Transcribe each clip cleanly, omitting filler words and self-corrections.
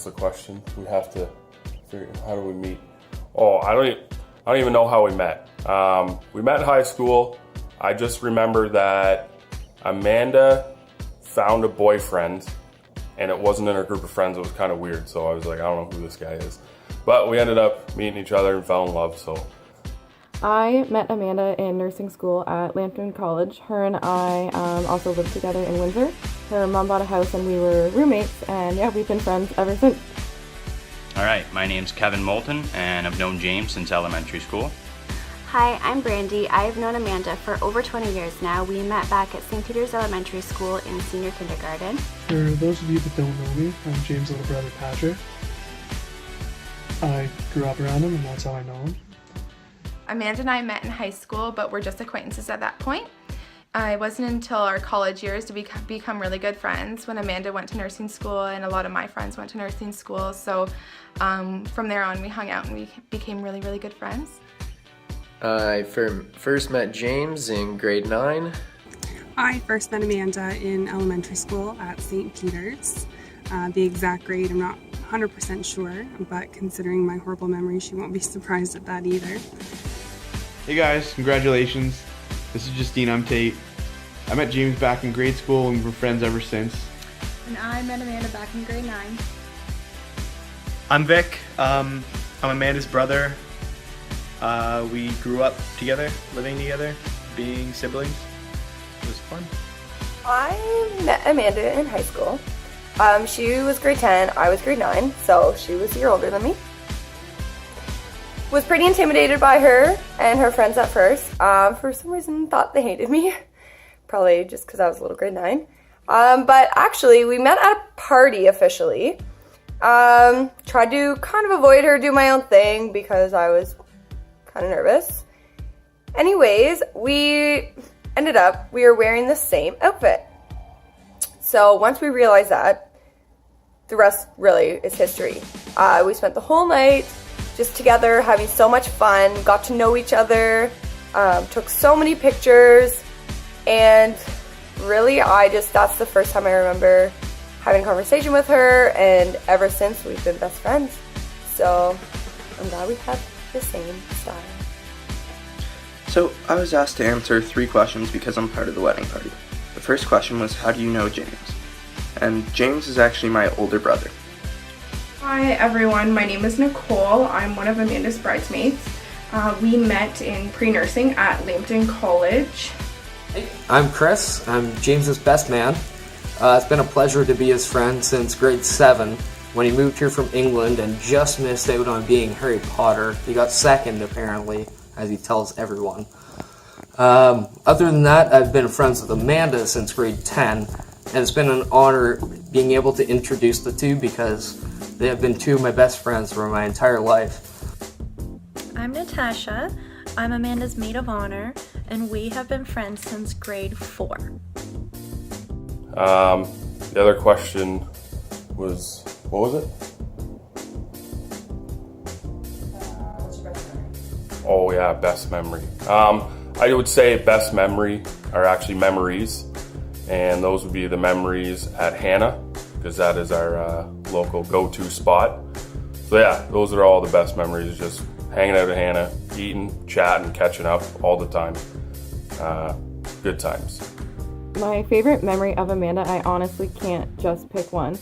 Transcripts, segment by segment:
What's the question? We have to figure out, how do we meet? Oh, I don't even know how we met. We met in high school. I just remember that Amanda found a boyfriend, and it wasn't in her group of friends. It was kind of weird, so I was like, I don't know who this guy is. But we ended up meeting each other and fell in love, so. I met Amanda in nursing school at Lambton College. Her and I also lived together in Windsor. Her mom bought a house and we were roommates, and yeah, we've been friends ever since. All right, my name's Kevin Moulton, and I've known James since elementary school. Hi, I'm Brandy. I've known Amanda for over 20 years now. We met back at St. Peter's Elementary School in senior kindergarten. For those of you that don't know me, I'm James' little brother Patrick. I grew up around him and that's how I know him. Amanda and I met in high school, but we're just acquaintances at that point. It wasn't until our college years to become really good friends when Amanda went to nursing school and a lot of my friends went to nursing school. So from there on we hung out and we became really, really good friends. I first met James in grade 9. I first met Amanda in elementary school at St. Peter's. The exact grade I'm not 100% sure, but considering my horrible memory, she won't be surprised at that either. Hey guys, congratulations. This is Justine, I'm Tate. I met James back in grade school and we're friends ever since. And I met Amanda back in grade 9. I'm Vic. I'm Amanda's brother. We grew up together, living together, being siblings. It was fun. I met Amanda in high school. She was grade 10, I was grade 9, so she was a year older than me. Was pretty intimidated by her and her friends at first. For some reason thought they hated me. Probably just because I was a little grade 9. But actually we met at a party officially. Tried to kind of avoid her, do my own thing because I was kind of nervous. Anyways, we were wearing the same outfit. So once we realized that, the rest really is history. We spent the whole night just together having so much fun, got to know each other, took so many pictures, and really that's the first time I remember having a conversation with her, and ever since we've been best friends. So I'm glad we have the same style. So I was asked to answer 3 questions because I'm part of the wedding party. The first question was, how do you know James? And James is actually my older brother. Hi everyone, my name is Nicole. I'm one of Amanda's bridesmaids. We met in pre-nursing at Lambton College. Hey, I'm Chris. I'm James's best man. It's been a pleasure to be his friend since grade 7. When he moved here from England and just missed out on being Harry Potter. He got second apparently, as he tells everyone. Other than that, I've been friends with Amanda since grade 10, and it's been an honor being able to introduce the two because they have been 2 of my best friends for my entire life. I'm Natasha. I'm Amanda's maid of honor, and we have been friends since grade 4. The other question was, what was it? Oh yeah, best memory. I would say best memory are actually memories, and those would be the memories at Hannah, because that is our local go-to spot. So yeah, those are all the best memories, just hanging out at Hannah, eating, chatting, catching up all the time. Good times. My favorite memory of Amanda, I honestly can't just pick one.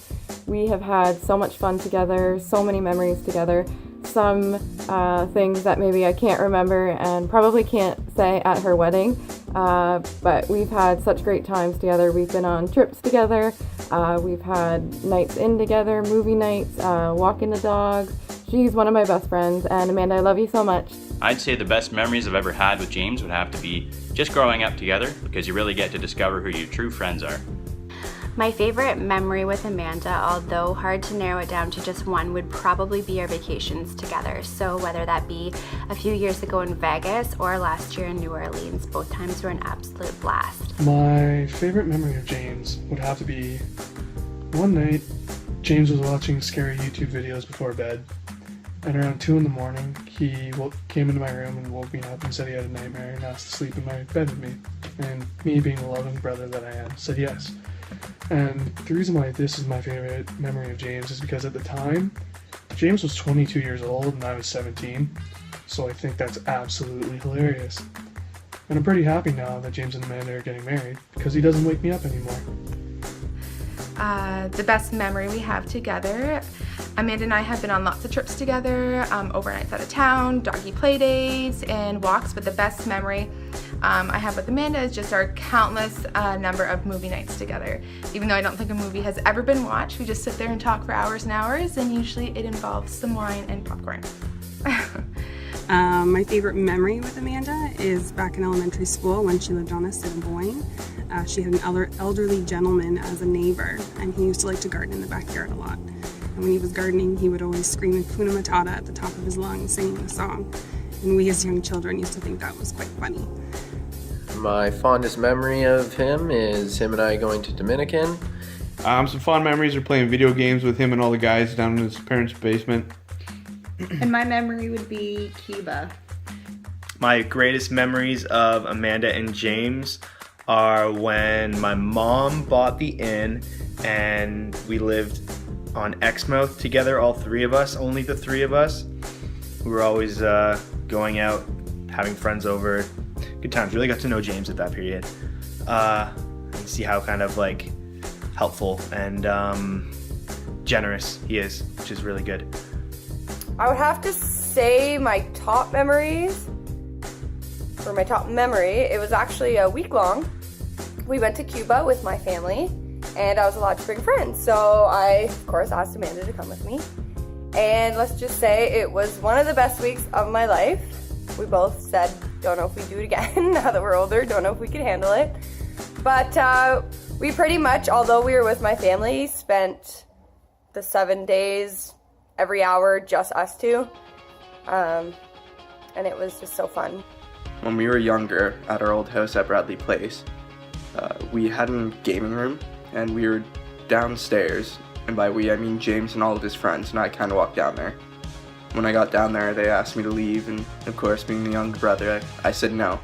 We have had so much fun together, so many memories together. Some things that maybe I can't remember and probably can't say at her wedding, but we've had such great times together. We've been on trips together, we've had nights in together, movie nights, walking the dogs. She's one of my best friends, and Amanda, I love you so much. I'd say the best memories I've ever had with James would have to be just growing up together, because you really get to discover who your true friends are. My favorite memory with Amanda, although hard to narrow it down to just one, would probably be our vacations together. So whether that be a few years ago in Vegas or last year in New Orleans, both times were an absolute blast. My favorite memory of James would have to be one night James was watching scary YouTube videos before bed, and around 2 in the morning he came into my room and woke me up and said he had a nightmare and asked to sleep in my bed with me. And me, being the loving brother that I am, said yes. And the reason why this is my favorite memory of James is because at the time, James was 22 years old and I was 17, so I think that's absolutely hilarious. And I'm pretty happy now that James and Amanda are getting married because he doesn't wake me up anymore. The best memory we have together, Amanda and I have been on lots of trips together, overnights out of town, doggy play dates, and walks, but the best memory I have with Amanda is just our countless number of movie nights together. Even though I don't think a movie has ever been watched, we just sit there and talk for hours and hours, and usually it involves some wine and popcorn. My favorite memory with Amanda is back in elementary school when she lived on Assiniboine. She had an elderly gentleman as a neighbor, and he used to like to garden in the backyard a lot. And when he was gardening, he would always scream Hakuna Matata at the top of his lungs singing the song. And we as young children used to think that was quite funny. My fondest memory of him is him and I going to Dominican. Some fond memories are playing video games with him and all the guys down in his parents' basement. And my memory would be Cuba. My greatest memories of Amanda and James are when my mom bought the inn and we lived on Exmouth together, all three of us, only the three of us. We were always going out, having friends over. Good times. Really got to know James at that period. And see how kind of like helpful and generous he is, which is really good. I would have to say my top memories, or my top memory, it was actually a week long. We went to Cuba with my family, and I was allowed to bring friends. So I, of course, asked Amanda to come with me. And let's just say it was one of the best weeks of my life. We both said, don't know if we do it again now that we're older, don't know if we can handle it. But we pretty much, although we were with my family, spent the 7 days, every hour, just us two. And it was just so fun. When we were younger, at our old house at Bradley Place, we had a gaming room, and we were downstairs, and by we I mean James and all of his friends, and I kind of walked down there. When I got down there, they asked me to leave, and of course, being the younger brother, I said no.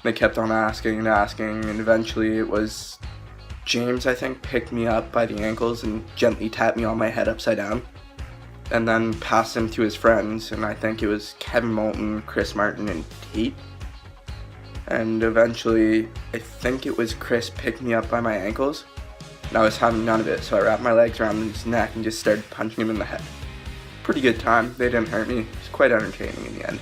They kept on asking and asking, and eventually it was James, I think, picked me up by the ankles and gently tapped me on my head upside down, and then passed him to his friends, and I think it was Kevin Moulton, Chris Martin, and Tate. And eventually, I think it was Chris picked me up by my ankles, and I was having none of it, so I wrapped my legs around his neck and just started punching him in the head. Pretty good time. They didn't hurt me. It was quite entertaining in the end.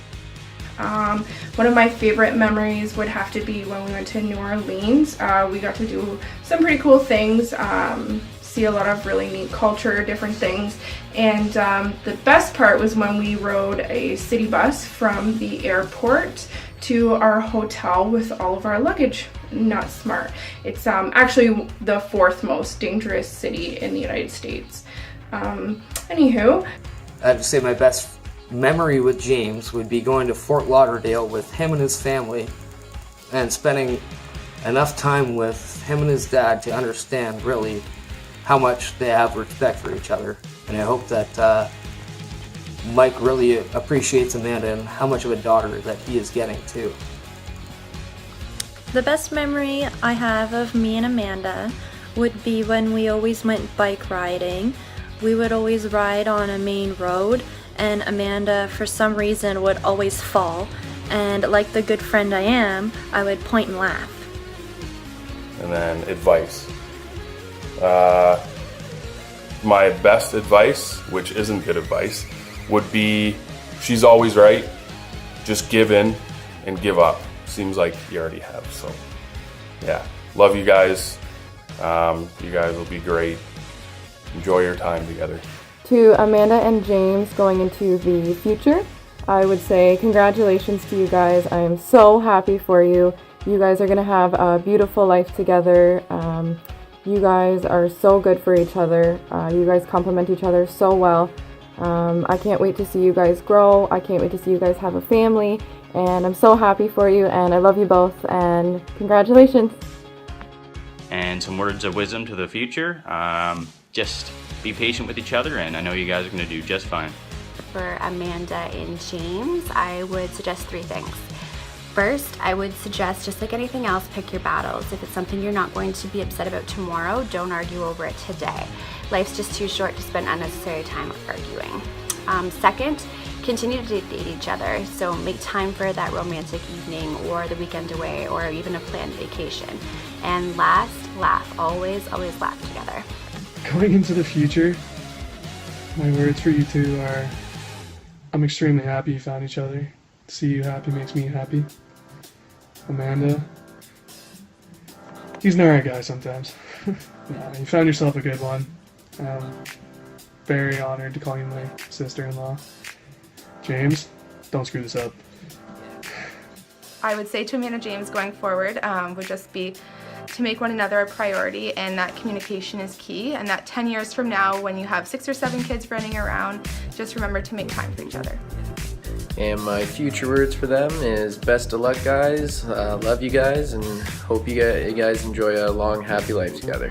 One of my favorite memories would have to be when we went to New Orleans. We got to do some pretty cool things, see a lot of really neat culture, different things, and the best part was when we rode a city bus from the airport to our hotel with all of our luggage. Not smart. It's actually the fourth most dangerous city in the United States. Anywho. I'd say my best memory with James would be going to Fort Lauderdale with him and his family and spending enough time with him and his dad to understand really how much they have respect for each other. And I hope that Mike really appreciates Amanda and how much of a daughter that he is getting too. The best memory I have of me and Amanda would be when we always went bike riding. We would always ride on a main road, and Amanda, for some reason, would always fall. And like the good friend I am, I would point and laugh. And then advice. My best advice, which isn't good advice, would be she's always right. Just give in and give up. Seems like you already have. So, yeah. Love you guys. You guys will be great. Enjoy your time together. To Amanda and James going into the future, I would say congratulations to you guys. I am so happy for you. You guys are going to have a beautiful life together. You guys are so good for each other. You guys complement each other so well. I can't wait to see you guys grow. I can't wait to see you guys have a family. And I'm so happy for you, and I love you both, and congratulations. And some words of wisdom to the future. Just be patient with each other, and I know you guys are going to do just fine. For Amanda and James, I would suggest 3 things. First, I would suggest, just like anything else, pick your battles. If it's something you're not going to be upset about tomorrow, don't argue over it today. Life's just too short to spend unnecessary time arguing. Second, continue to date each other. So make time for that romantic evening or the weekend away or even a planned vacation. And last, laugh. Always, always laugh together. Going into the future, my words for you two are, I'm extremely happy you found each other. To see you happy makes me happy. Amanda, he's an alright guy sometimes. You found yourself a good one. Very honored to call you my sister-in-law. James, don't screw this up. I would say to Amanda James going forward would just be to make one another a priority, and that communication is key, and that 10 years from now when you have 6 or 7 kids running around, just remember to make time for each other. And my future words for them is best of luck, guys. Love you guys, and hope you guys enjoy a long, happy life together.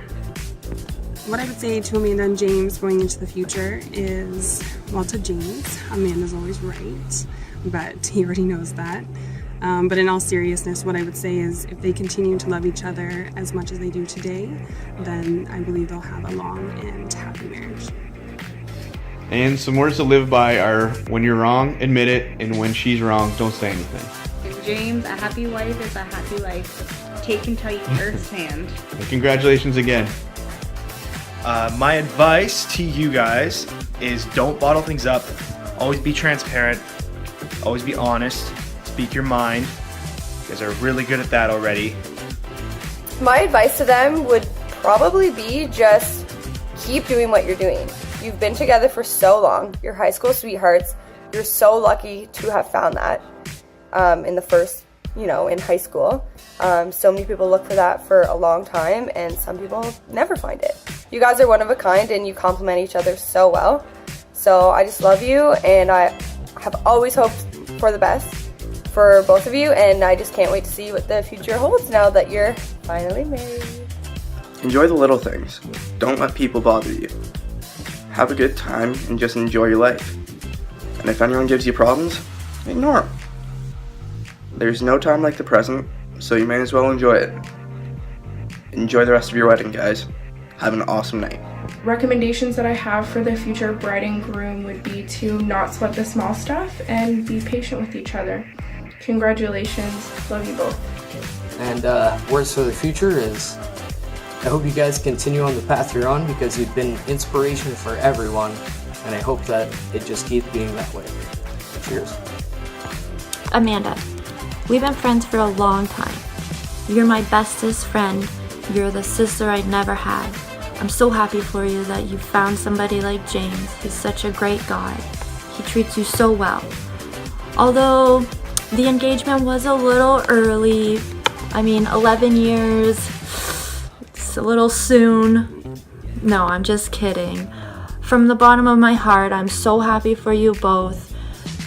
What I would say to Amanda and James going into the future is, well, to James, Amanda's always right, but he already knows that. But in all seriousness, what I would say is if they continue to love each other as much as they do today, then I believe they'll have a long and happy marriage. And some words to live by are, when you're wrong, admit it, and when she's wrong, don't say anything. James, a happy wife is a happy life. Take and tell you firsthand. And congratulations again. My advice to you guys is don't bottle things up. Always be transparent. Always be honest. Speak your mind. You guys are really good at that already. My advice to them would probably be just keep doing what you're doing. You've been together for so long. You're high school sweethearts. You're so lucky to have found that in the first, in high school. So many people look for that for a long time, and some people never find it. You guys are one of a kind, and you complement each other so well. So I just love you, and I have always hoped for the best for both of you, and I just can't wait to see what the future holds now that you're finally married. Enjoy the little things. Don't let people bother you. Have a good time and just enjoy your life. And if anyone gives you problems, ignore them. There's no time like the present, so you may as well enjoy it. Enjoy the rest of your wedding, guys. Have an awesome night. Recommendations that I have for the future bride and groom would be to not sweat the small stuff and be patient with each other. Congratulations. Love you both. And words for the future is, I hope you guys continue on the path you're on because you've been inspiration for everyone, and I hope that it just keeps being that way. Cheers. Amanda, we've been friends for a long time. You're my bestest friend. You're the sister I'd never had. I'm so happy for you that you found somebody like James. He's such a great guy. He treats you so well. Although the engagement was a little early, 11 years, it's a little soon. No, I'm just kidding. From the bottom of my heart, I'm so happy for you both.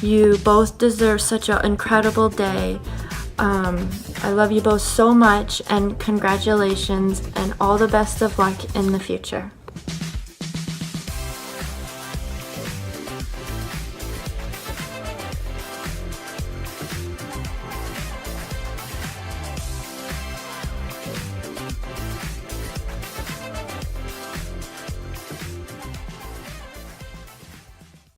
You both deserve such an incredible day. I love you both so much, and congratulations and all the best of luck in the future.